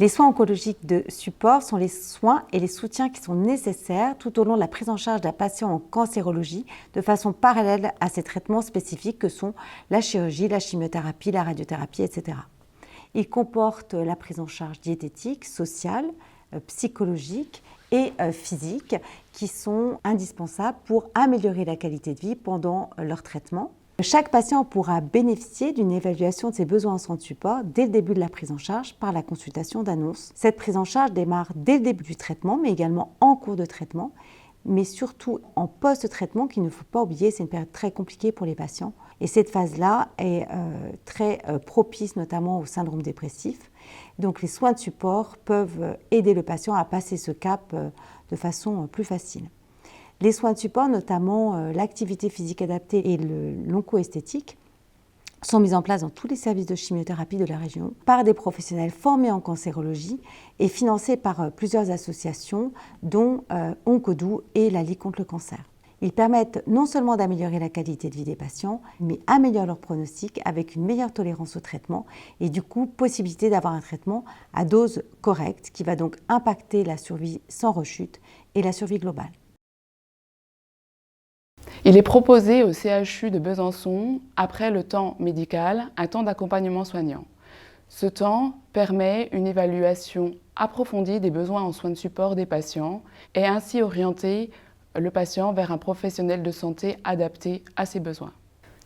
Les soins oncologiques de support sont les soins et les soutiens qui sont nécessaires tout au long de la prise en charge d'un patient en cancérologie de façon parallèle à ces traitements spécifiques que sont la chirurgie, la chimiothérapie, la radiothérapie, etc. Ils comportent la prise en charge diététique, sociale, psychologique et physique qui sont indispensables pour améliorer la qualité de vie pendant leur traitement. Chaque patient pourra bénéficier d'une évaluation de ses besoins en soins de support dès le début de la prise en charge par la consultation d'annonce. Cette prise en charge démarre dès le début du traitement, mais également en cours de traitement, mais surtout en post-traitement qu'il ne faut pas oublier, c'est une période très compliquée pour les patients. Et cette phase-là est très propice notamment au syndrome dépressif. Donc les soins de support peuvent aider le patient à passer ce cap de façon plus facile. Les soins de support, notamment l'activité physique adaptée et l'oncoesthétique, sont mis en place dans tous les services de chimiothérapie de la région par des professionnels formés en cancérologie et financés par plusieurs associations, dont Oncodou et la Ligue contre le cancer. Ils permettent non seulement d'améliorer la qualité de vie des patients, mais améliorent leur pronostic avec une meilleure tolérance au traitement et du coup, possibilité d'avoir un traitement à dose correcte qui va donc impacter la survie sans rechute et la survie globale. Il est proposé au CHU de Besançon, après le temps médical, un temps d'accompagnement soignant. Ce temps permet une évaluation approfondie des besoins en soins de support des patients et ainsi orienter le patient vers un professionnel de santé adapté à ses besoins.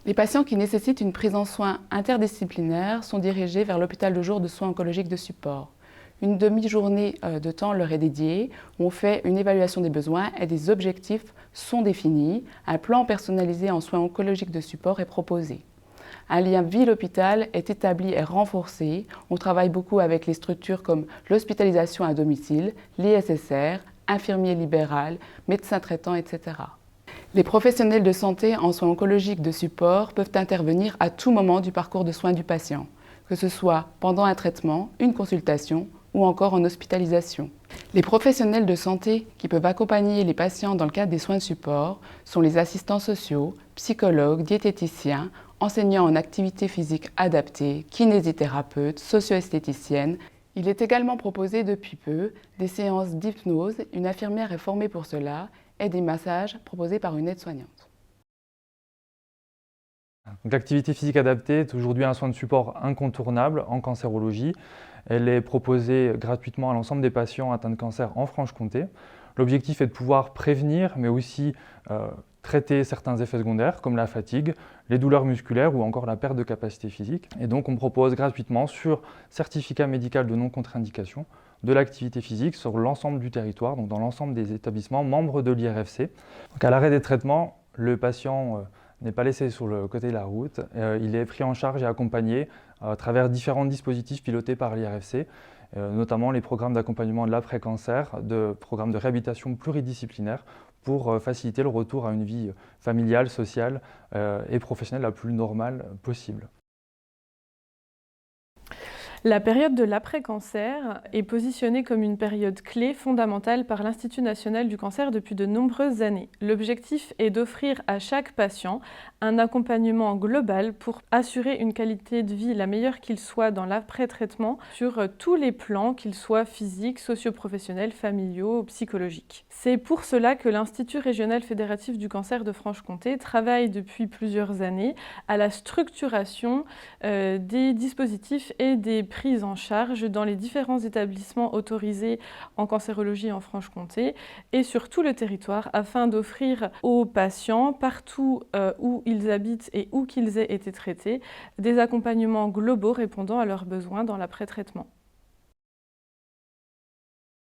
Les patients qui nécessitent une prise en soins interdisciplinaire sont dirigés vers l'hôpital de jour de soins oncologiques de support. Une demi-journée de temps leur est dédiée, où on fait une évaluation des besoins et des objectifs sont définis. Un plan personnalisé en soins oncologiques de support est proposé. Un lien ville-hôpital est établi et renforcé. On travaille beaucoup avec les structures comme l'hospitalisation à domicile, l'ISSR, infirmier libéral, médecin traitant, etc. Les professionnels de santé en soins oncologiques de support peuvent intervenir à tout moment du parcours de soins du patient, que ce soit pendant un traitement, une consultation ou encore en hospitalisation. Les professionnels de santé qui peuvent accompagner les patients dans le cadre des soins de support sont les assistants sociaux, psychologues, diététiciens, enseignants en activité physique adaptée, kinésithérapeutes, socio-esthéticiennes. Il est également proposé depuis peu des séances d'hypnose, une infirmière est formée pour cela, et des massages proposés par une aide-soignante. L'activité physique adaptée est aujourd'hui un soin de support incontournable en cancérologie. Elle est proposée gratuitement à l'ensemble des patients atteints de cancer en Franche-Comté. L'objectif est de pouvoir prévenir, mais aussi traiter certains effets secondaires comme la fatigue, les douleurs musculaires ou encore la perte de capacité physique. Et donc on propose gratuitement sur certificat médical de non-contre-indication de l'activité physique sur l'ensemble du territoire, donc dans l'ensemble des établissements membres de l'IRFC. Donc à l'arrêt des traitements, le patient n'est pas laissé sur le côté de la route, il est pris en charge et accompagné à travers différents dispositifs pilotés par l'IRFC, notamment les programmes d'accompagnement de l'après-cancer, de programmes de réhabilitation pluridisciplinaires pour faciliter le retour à une vie familiale, sociale et professionnelle la plus normale possible. La période de l'après-cancer est positionnée comme une période clé fondamentale par l'Institut national du cancer depuis de nombreuses années. L'objectif est d'offrir à chaque patient un accompagnement global pour assurer une qualité de vie la meilleure qu'il soit dans l'après-traitement sur tous les plans, qu'ils soient physiques, socio-professionnels, familiaux, psychologiques. C'est pour cela que l'Institut régional fédératif du cancer de Franche-Comté travaille depuis plusieurs années à la structuration des dispositifs et des prises en charge dans les différents établissements autorisés en cancérologie en Franche-Comté et sur tout le territoire afin d'offrir aux patients, partout où ils habitent et où qu'ils aient été traités, des accompagnements globaux répondant à leurs besoins dans l'après-traitement.